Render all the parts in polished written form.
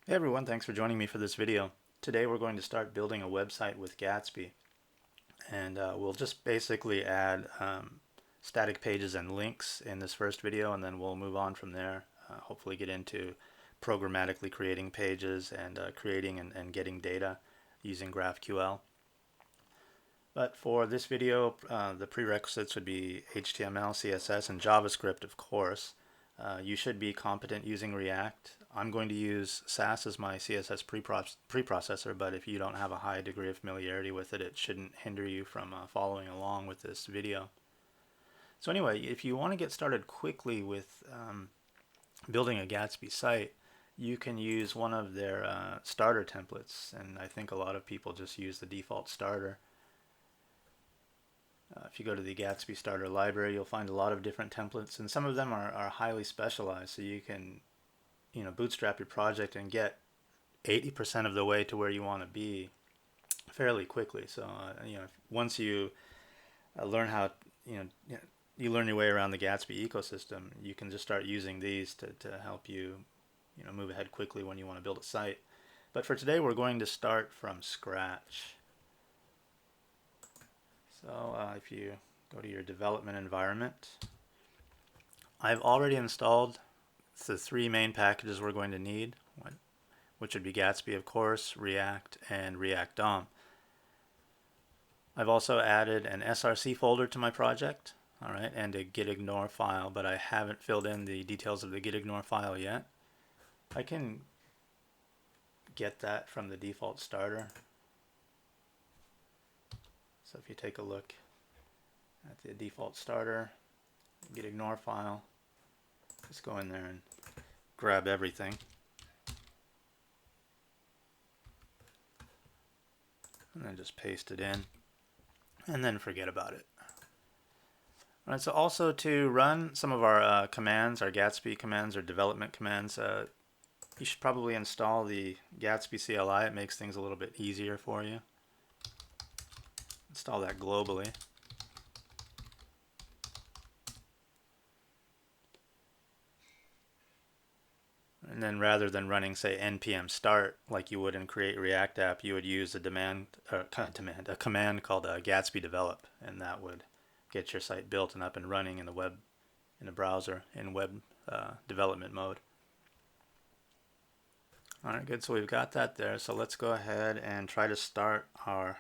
Hey everyone, thanks for joining me for this video. Today we're going to start building a website with Gatsby, and we'll just basically add static pages and links in this first video, and then we'll move on from there. Hopefully get into programmatically creating pages and creating and getting data using GraphQL. But for this video, the prerequisites would be HTML, CSS, and JavaScript, of course. You should be competent using React. I'm going to use Sass as my CSS preprocessor, but if you don't have a high degree of familiarity with it, it shouldn't hinder you from following along with this video. So anyway, if you want to get started quickly with building a Gatsby site, you can use one of their starter templates, and I think a lot of people just use the default starter. If you go to the Gatsby starter library, you'll find a lot of different templates, and some of them are highly specialized, so you can bootstrap your project and get 80% of the way to where you want to be fairly quickly. So once you learn how you learn your way around the Gatsby ecosystem, you can just start using these to help you move ahead quickly when you want to build a site. But for today, we're going to start from scratch. So if you go to your development environment, I've already installed the three main packages we're going to need, which would be Gatsby, of course, React, and React DOM. I've also added an SRC folder to my project, all right, and a gitignore file, but I haven't filled in the details of the gitignore file yet. I can get that from the default starter. So if you take a look at the default starter, gitignore file, just go in there and grab everything. And then just paste it in, and then forget about it. All right, so also to run some of our commands, our Gatsby commands or development commands, you should probably install the Gatsby CLI. It makes things a little bit easier for you. Install that globally. And then rather than running, say, npm start like you would in Create React App, you would use a command called Gatsby develop, and that would get your site built and up and running in the browser in web development mode. All right, good. So we've got that there. So let's go ahead and try to start our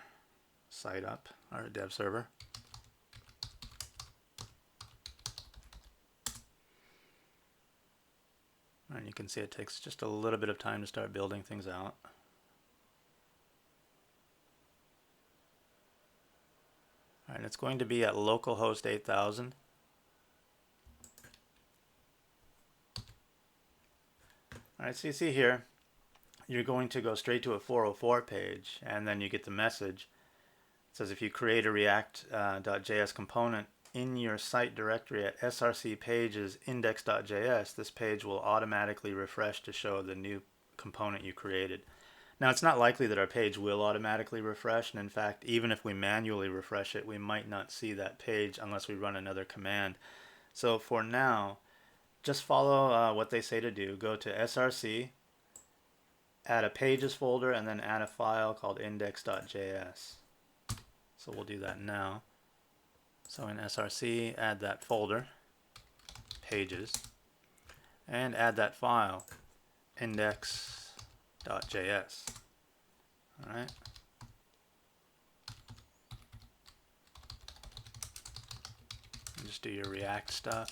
site up, our dev server. And you can see it takes just a little bit of time to start building things out. All right, it's going to be at localhost 8000. All right, so you see here, you're going to go straight to a 404 page, and then you get the message. It says if you create a React.js component in your site directory at src pages index.js, this page will automatically refresh to show the new component you created. Now, it's not likely that our page will automatically refresh, and in fact, even if we manually refresh it, we might not see that page unless we run another command. So for now, just follow what they say to do. Go to src, add a pages folder, and then add a file called index.js. So we'll do that now. So in src, add that folder, pages, and add that file, index.js. All right. And just do your React stuff.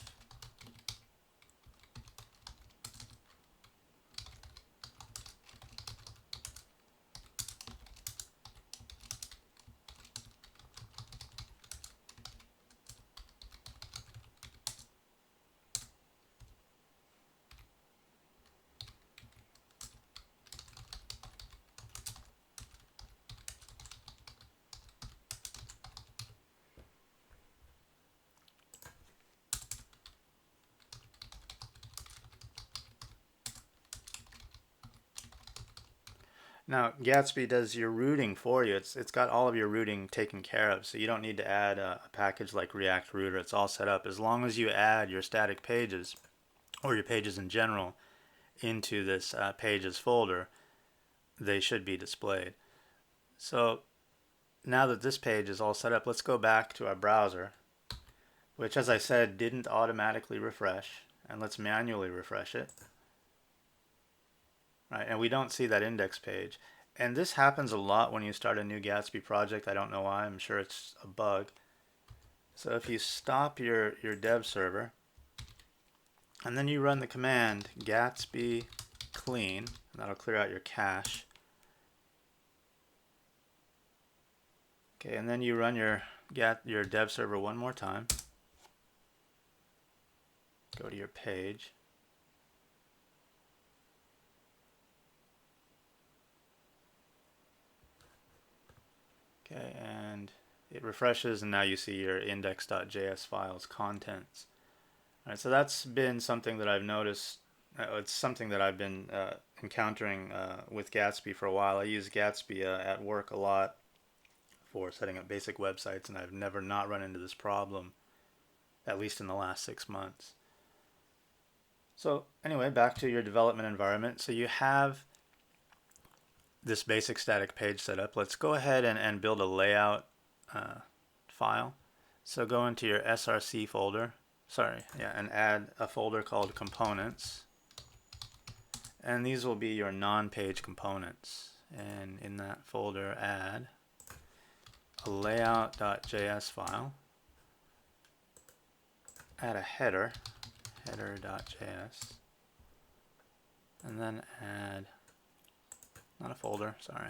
Now, Gatsby does your routing for you. It's got all of your routing taken care of, so you don't need to add a package like React Router. It's all set up. As long as you add your static pages, or your pages in general, into this pages folder, they should be displayed. So now that this page is all set up, let's go back to our browser, which, as I said, didn't automatically refresh, and let's manually refresh it. Right, and we don't see that index page. And this happens a lot when you start a new Gatsby project. I don't know why. I'm sure it's a bug. So if you stop your dev server, and then you run the command Gatsby clean, and that'll clear out your cache. Okay, and then you run your dev server one more time. Go to your page. Okay, and it refreshes, and now you see your index.js file's contents. All right, so that's been something that I've noticed. It's something that I've been encountering with Gatsby for a while. I use Gatsby at work a lot for setting up basic websites, and I've never not run into this problem, at least in the last 6 months. So anyway, back to your development environment. So you have this basic static page set up. Let's go ahead and build a layout file. So go into your src folder, and add a folder called components. And these will be your non-page components. And in that folder, add a layout.js file. Add a header, header.js. And then add, not a folder, sorry,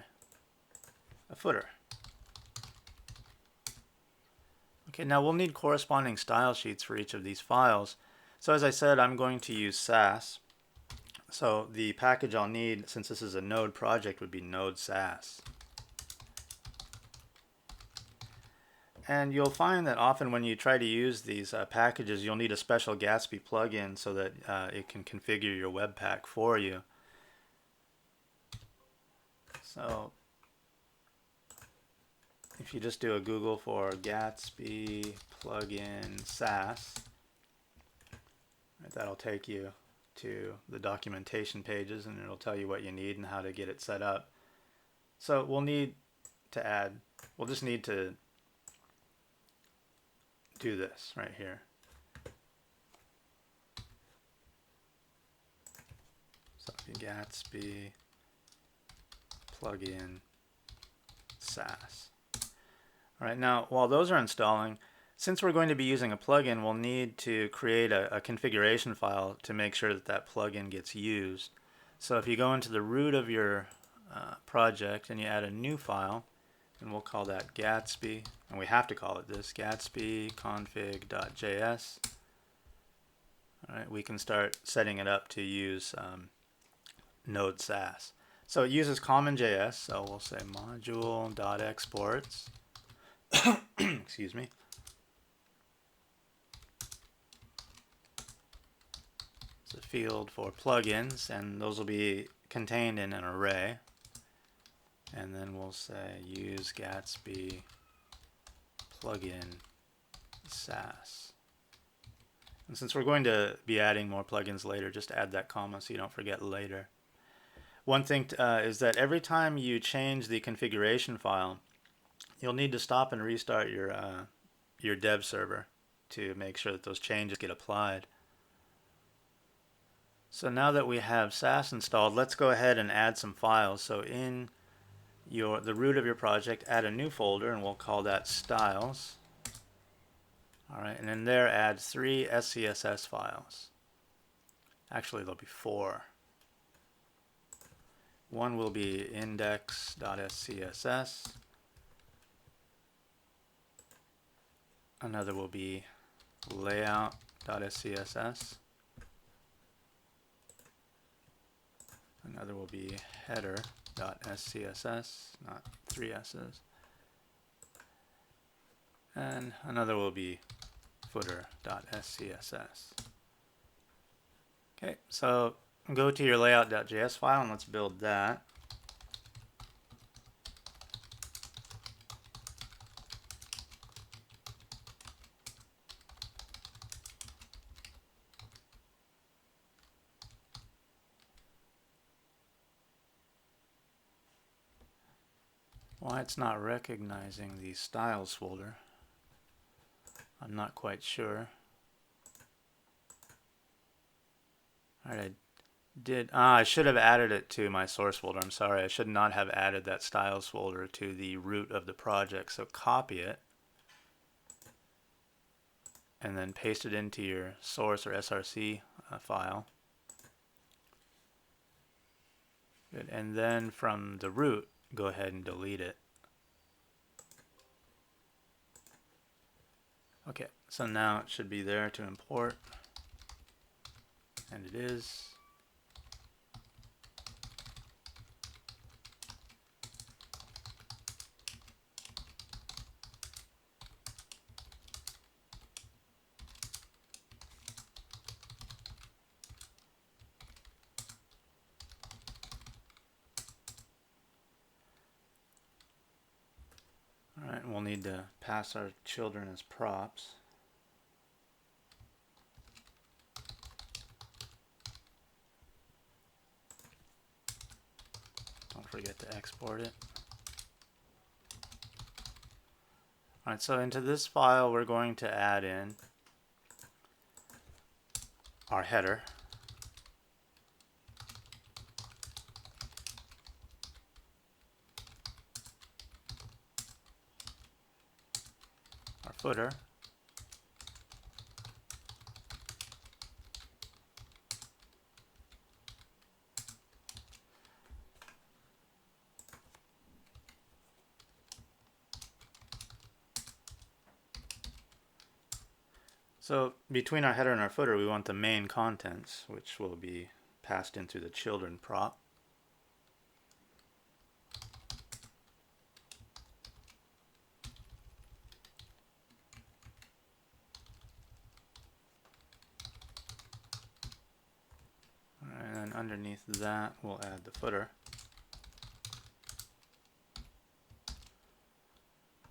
a footer. Okay, now we'll need corresponding style sheets for each of these files. So as I said, I'm going to use Sass. So the package I'll need, since this is a Node project, would be Node Sass. And you'll find that often when you try to use these packages, you'll need a special Gatsby plugin so that it can configure your Webpack for you. So if you just do a Google for Gatsby plugin Sass, right, that'll take you to the documentation pages, and it'll tell you what you need and how to get it set up. So we'll just need to do this right here. So Gatsby plugin Sass. All right, now while those are installing, since we're going to be using a plugin, we'll need to create a configuration file to make sure that that plugin gets used. So if you go into the root of your project and you add a new file, and we'll call that Gatsby, and we have to call it this, Gatsby config.js. All right, we can start setting it up to use Node Sass. So it uses CommonJS, so we'll say module.exports. Excuse me. It's a field for plugins, and those will be contained in an array. And then we'll say use Gatsby plugin Sass. And since we're going to be adding more plugins later, just add that comma so you don't forget later. One thing is that every time you change the configuration file, you'll need to stop and restart your dev server to make sure that those changes get applied. So now that we have Sass installed, let's go ahead and add some files. So in the root of your project, add a new folder, and we'll call that styles. All right, and in there add 3 SCSS files. Actually, there'll be 4. One will be index.scss. Another will be layout.scss. Another will be header.scss, not 3 S's. And another will be footer.scss. Okay, so go to your layout.js file and let's build that. Why it's not recognizing the styles folder, I'm not quite sure. Alright, I should have added it to my source folder. I'm sorry, I should not have added that styles folder to the root of the project. So copy it and then paste it into your source or SRC file. Good. And then from the root, go ahead and delete it. Okay, so now it should be there to import, and it is. Alright, we'll need to pass our children as props. Don't forget to export it. Alright, so into this file we're going to add in our header. Our footer. So between our header and our footer, we want the main contents, which will be passed into the children prop. And then underneath that, we'll add the footer.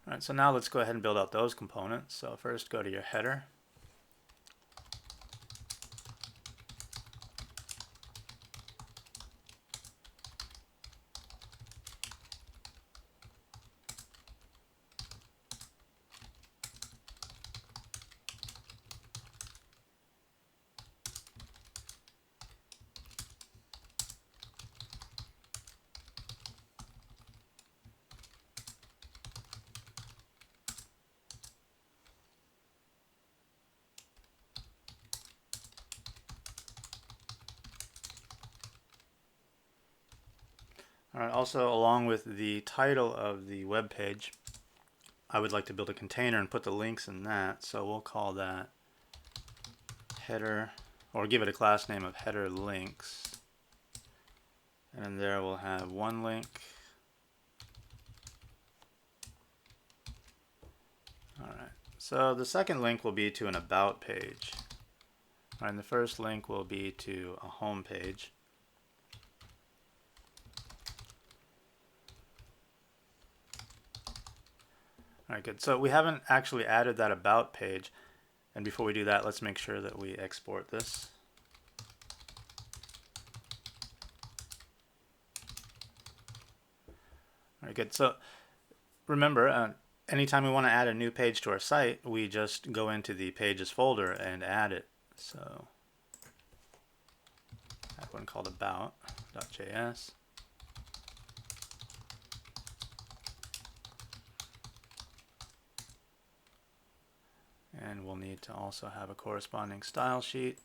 Alright, so now let's go ahead and build out those components. So first go to your header. Alright, also along with the title of the web page, I would like to build a container and put the links in that. So we'll call that header, or give it a class name of header links. And in there we'll have one link. Alright, so the second link will be to an about page. Alright, and the first link will be to a home page. Alright, good. So we haven't actually added that about page. And before we do that, let's make sure that we export this. Alright, good. So remember, anytime we want to add a new page to our site, we just go into the pages folder and add it. So I have one called about.js. And we'll need to also have a corresponding style sheet.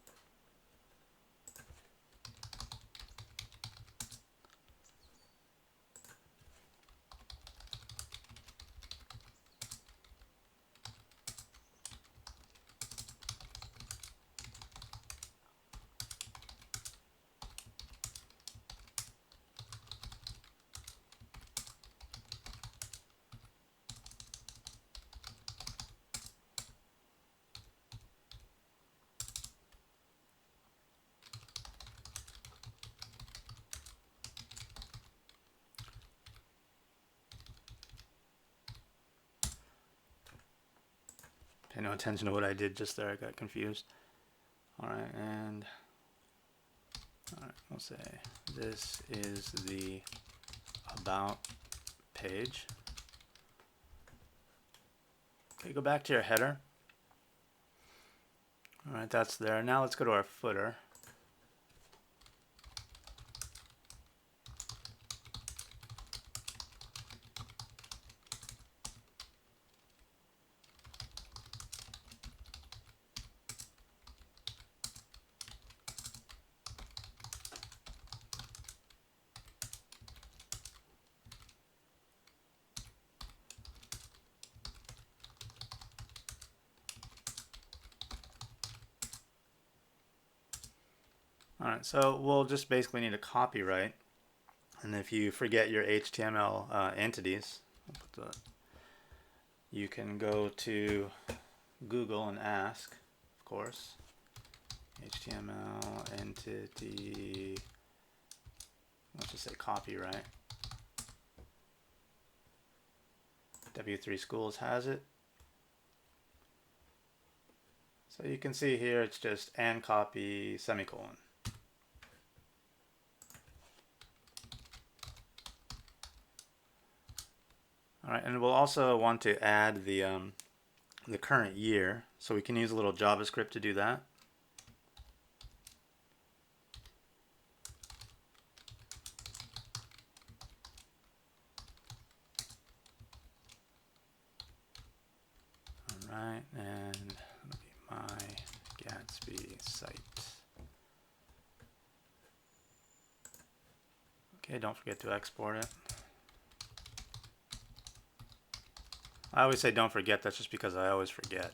Pay no attention to what I did just there, I got confused. Alright, and we'll say this is the about page. Okay, go back to your header. Alright, that's there. Now let's go to our footer. Alright, so we'll just basically need a copyright. And if you forget your HTML entities, you can go to Google and ask, of course, HTML entity, let's just say copyright. W3 Schools has it. So you can see here it's just and copy semicolon. Alright, and we'll also want to add the current year, so we can use a little JavaScript to do that. Alright, and that'll be my Gatsby site. Okay, don't forget to export it. I always say don't forget, that's just because I always forget.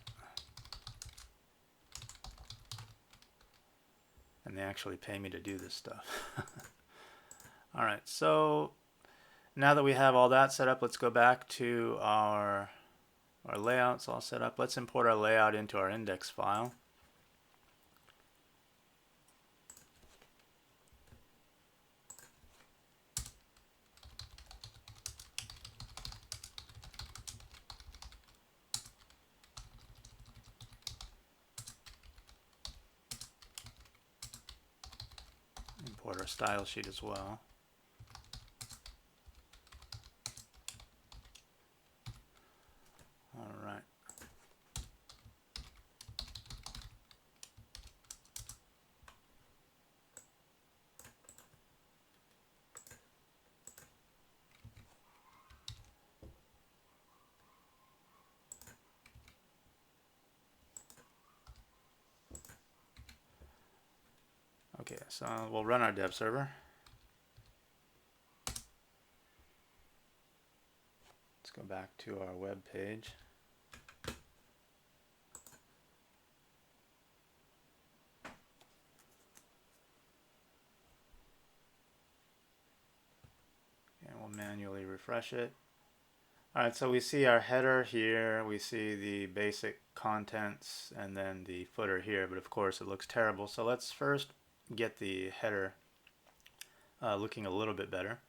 And they actually pay me to do this stuff. Alright, so now that we have all that set up, let's go back to our layouts all set up. Let's import our layout into our index file. Import our style sheet as well. All right. Okay, so we'll run our dev server. Let's go back to our web page. And we'll manually refresh it. Alright, so we see our header here, we see the basic contents, and then the footer here, but of course it looks terrible. So let's first get the header looking a little bit better.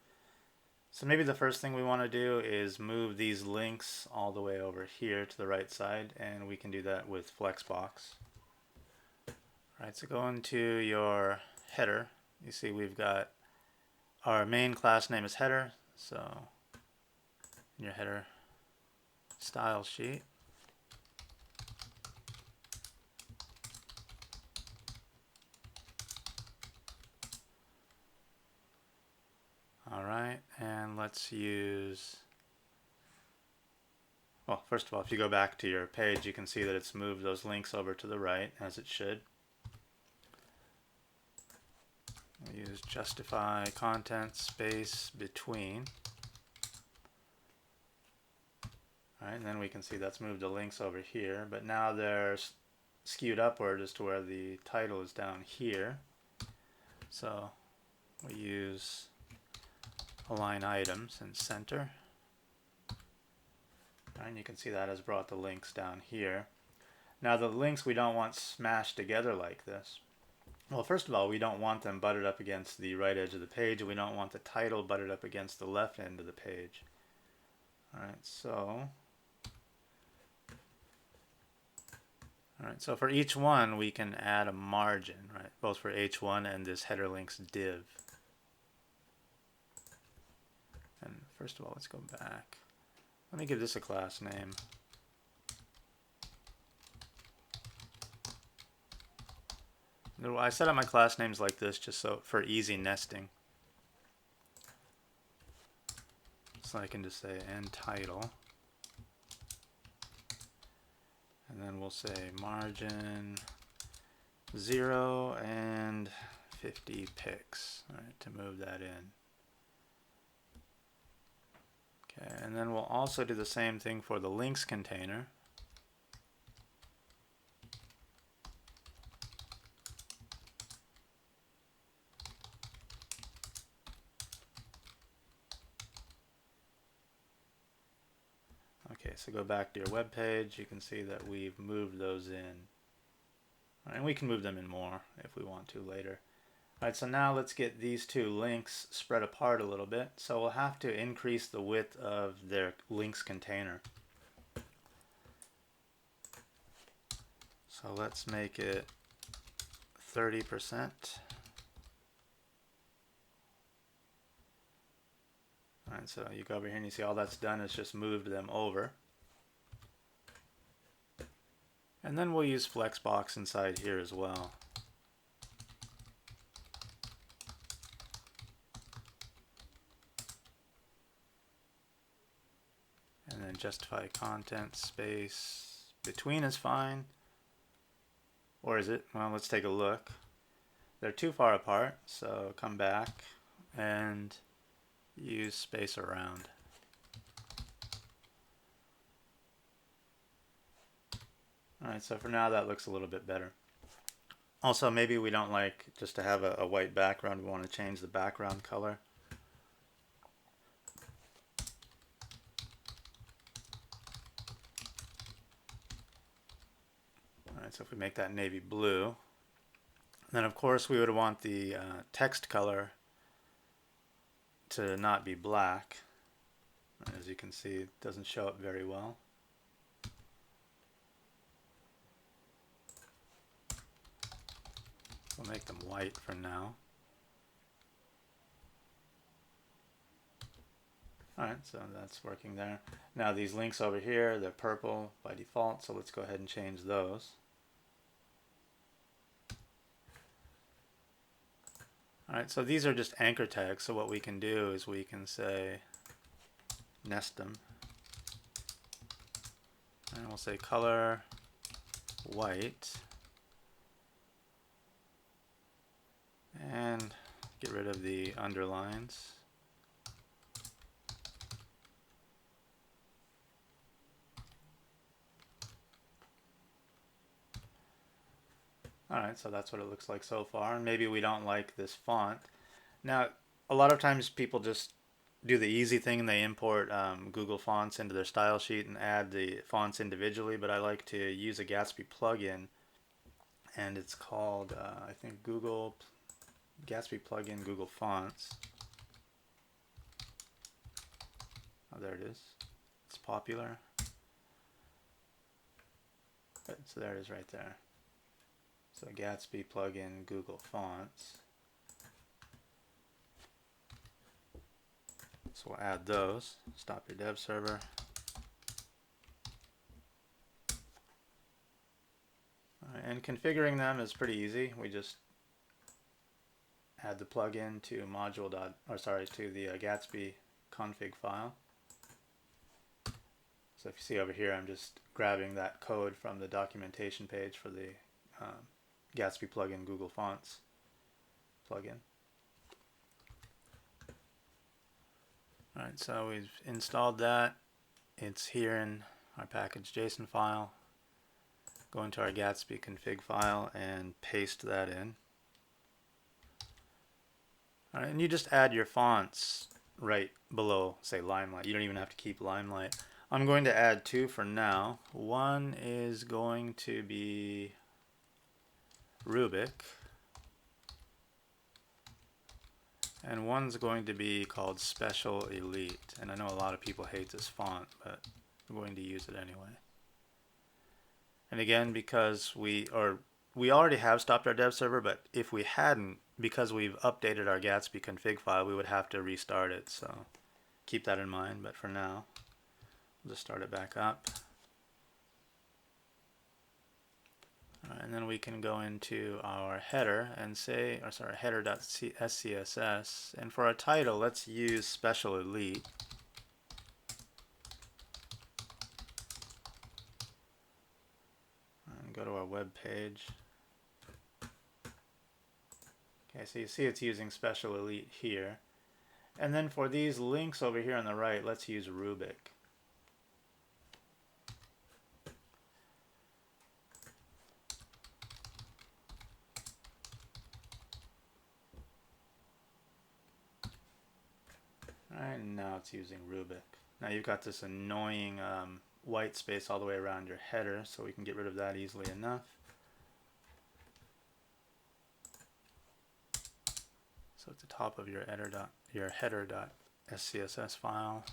So maybe the first thing we want to do is move these links all the way over here to the right side, and we can do that with Flexbox. Alright, so go into your header. You see we've got our main class name is header, so in your header style sheet, alright, and let's use, well, first of all, if you go back to your page, you can see that it's moved those links over to the right, as it should. We'll use justify content space between. Alright, and then we can see that's moved the links over here, but now they're skewed upward as to where the title is down here. So we use align items and center. And you can see that has brought the links down here. Now the links we don't want smashed together like this. Well, first of all, we don't want them butted up against the right edge of the page, and we don't want the title butted up against the left end of the page. Alright, so for each one we can add a margin, right? Both for H1 and this header links div. And first of all, let's go back. Let me give this a class name. I set up my class names like this just so for easy nesting. So I can just say Untitled. And then we'll say margin 0 and 50 pixels, right, to move that in. Okay, and then we'll also do the same thing for the links container. Okay, so go back to your web page. You can see that we've moved those in. And we can move them in more if we want to later. Alright, so now let's get these two links spread apart a little bit. So we'll have to increase the width of their links container. So let's make it 30%. Alright, so you go over here and you see all that's done is just moved them over. And then we'll use Flexbox inside here as well. And then justify content space between is fine. Or is it? Well, let's take a look. They're too far apart, so come back and use space around. Alright, so for now that looks a little bit better. Also, maybe we don't like just to have a white background. We want to change the background color. Alright, so if we make that navy blue, then of course we would want the text color to not be black. As you can see, it doesn't show up very well. We'll make them white for now. Alright, so that's working there. Now these links over here, they're purple by default, so let's go ahead and change those. Alright, so these are just anchor tags, so what we can do is we can say nest them. And we'll say color white. And get rid of the underlines. Alright, so that's what it looks like so far. And maybe we don't like this font. Now, a lot of times people just do the easy thing and they import Google Fonts into their style sheet and add the fonts individually, but I like to use a Gatsby plugin, and it's called, I think, Gatsby plugin Google Fonts. Oh, there it is. It's popular. So there it is right there. So Gatsby plugin Google Fonts. So we'll add those. Stop your dev server. And configuring them is pretty easy. We just add the plugin to to the Gatsby config file. So if you see over here, I'm just grabbing that code from the documentation page for the Gatsby plugin Google Fonts plugin. Alright, so we've installed that. It's here in our package.json file. Go into our Gatsby config file and paste that in. Alright, and you just add your fonts right below, say, Limelight. You don't even have to keep Limelight. I'm going to add two for now. One is going to be Rubik, and one's going to be called Special Elite. And I know a lot of people hate this font, but I'm going to use it anyway. And again, because we already have stopped our dev server, but if we hadn't, because we've updated our Gatsby config file, we would have to restart it. So keep that in mind, but for now, we'll just start it back up. And then we can go into our header and say, or sorry, header.scss, and for our title, let's use Special Elite. And go to our web page. Okay, so you see it's using Special Elite here. And then for these links over here on the right, let's use Rubric. Alright, and now it's using Rubric. Now you've got this annoying white space all the way around your header, so we can get rid of that easily enough. So at the top of your header.scss file,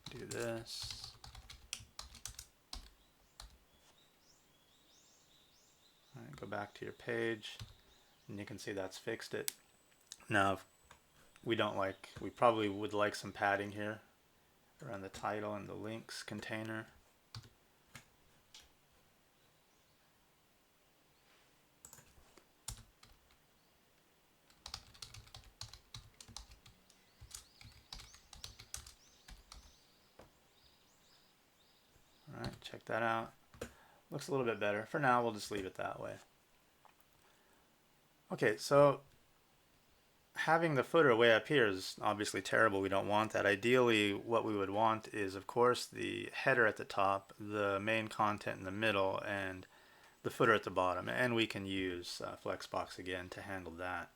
do this. All right, go back to your page, and you can see that's fixed it. Now, we probably would like some padding here around the title and the links container. Alright, check that out. Looks a little bit better. For now, we'll just leave it that way. Okay, so having the footer way up here is obviously terrible. We don't want that. Ideally, what we would want is, of course, the header at the top, the main content in the middle, and the footer at the bottom. And we can use Flexbox again to handle that.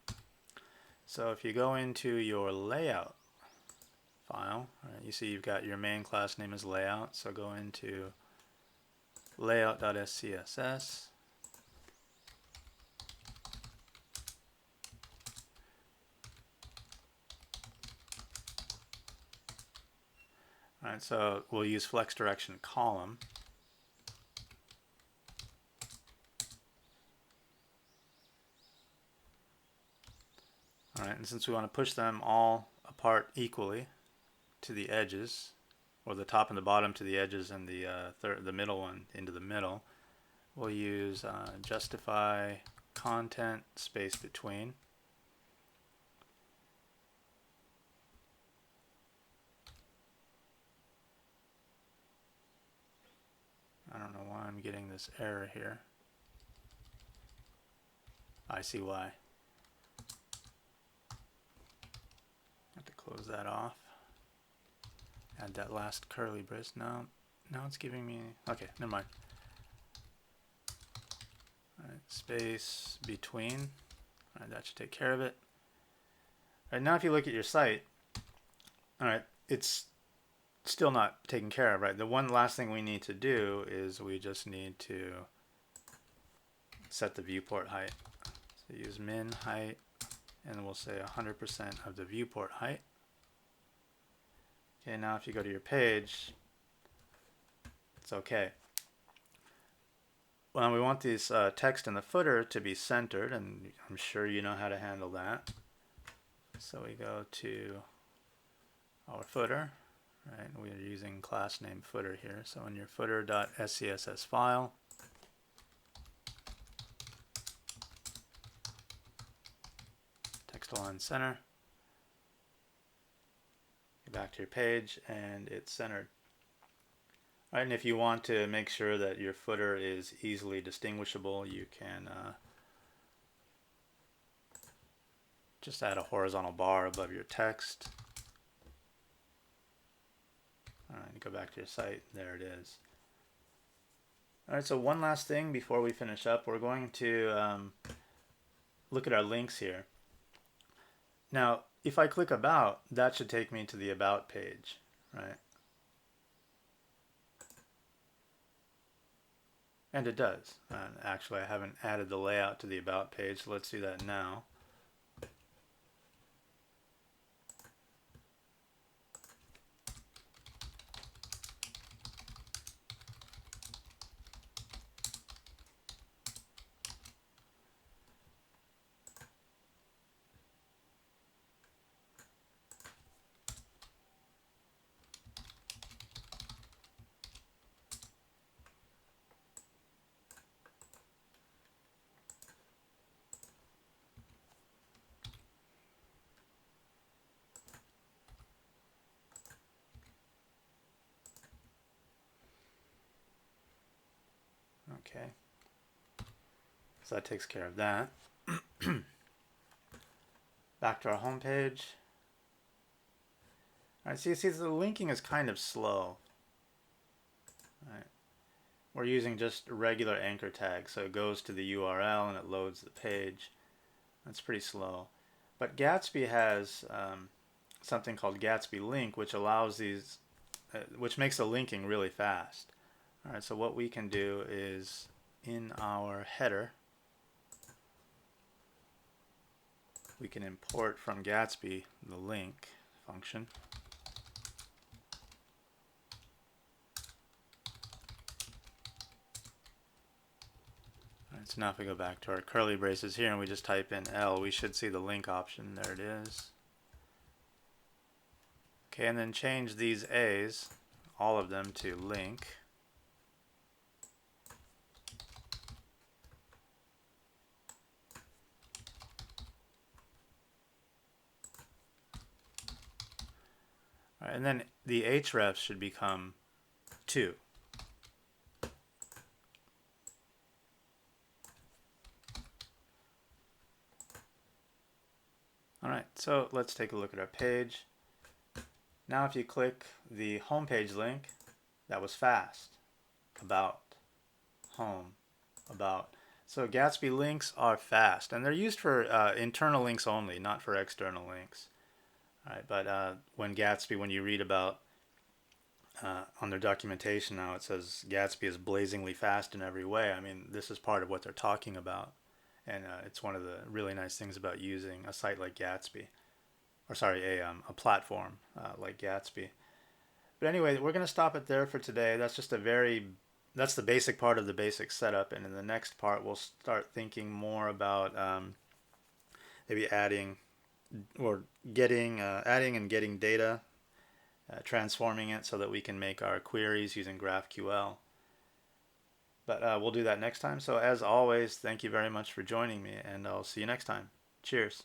So if you go into your layout file, right, you see you've got your main class name is layout. So go into layout.scss. Alright, so we'll use flex direction column. Alright, and since we want to push them all apart equally to the edges, or the top and the bottom to the edges and the middle one into the middle, we'll use justify content space between. I don't know why I'm getting this error here. I see why. Have to close that off. Add that last curly brace. No, it's giving me. Okay, never mind. All right, space between. All right, that should take care of it. All right, now if you look at your site, all right, it's still not taken care of, right? The one last thing we need to do is we just need to set the viewport height. So use min height, and we'll say 100% of the viewport height. Okay, now if you go to your page, it's okay. Well, we want this text in the footer to be centered, and I'm sure you know how to handle that. So we go to our footer. Right, we are using class name footer here. So in your footer.scss file, text align center. Get back to your page, and it's centered. All right, and if you want to make sure that your footer is easily distinguishable, you can just add a horizontal bar above your text. All right, go back to your site. There it is. All right, so one last thing before we finish up. We're going to look at our links here. Now, if I click About, that should take me to the About page, right? And it does. Actually, I haven't added the layout to the About page, so let's do that now. Okay, so that takes care of that. Back to our home page. All right, so you see the linking is kind of slow. All right. We're using just regular anchor tags, so it goes to the URL and it loads the page. That's pretty slow. But Gatsby has something called Gatsby Link, which allows these, which makes the linking really fast. All right, so what we can do is in our header, we can import from Gatsby the link function. All right, so now if we go back to our curly braces here and we just type in L, we should see the link option. There it is. Okay, and then change these A's, all of them, to link. All right, and then the hrefs should become 2. All right, so let's take a look at our page. Now if you click the home page link, that was fast. About, home, about. So Gatsby links are fast, and they're used for internal links only, not for external links. All right, but when you read about on their documentation now, it says Gatsby is blazingly fast in every way. I mean, this is part of what they're talking about, and it's one of the really nice things about using a site like Gatsby, or sorry, a platform like Gatsby. But anyway, we're going to stop it there for today. That's just that's the basic part of the basic setup, and in the next part we'll start thinking more about maybe adding and getting data, transforming it so that we can make our queries using GraphQL. But we'll do that next time. So as always, thank you very much for joining me, and I'll see you next time. Cheers.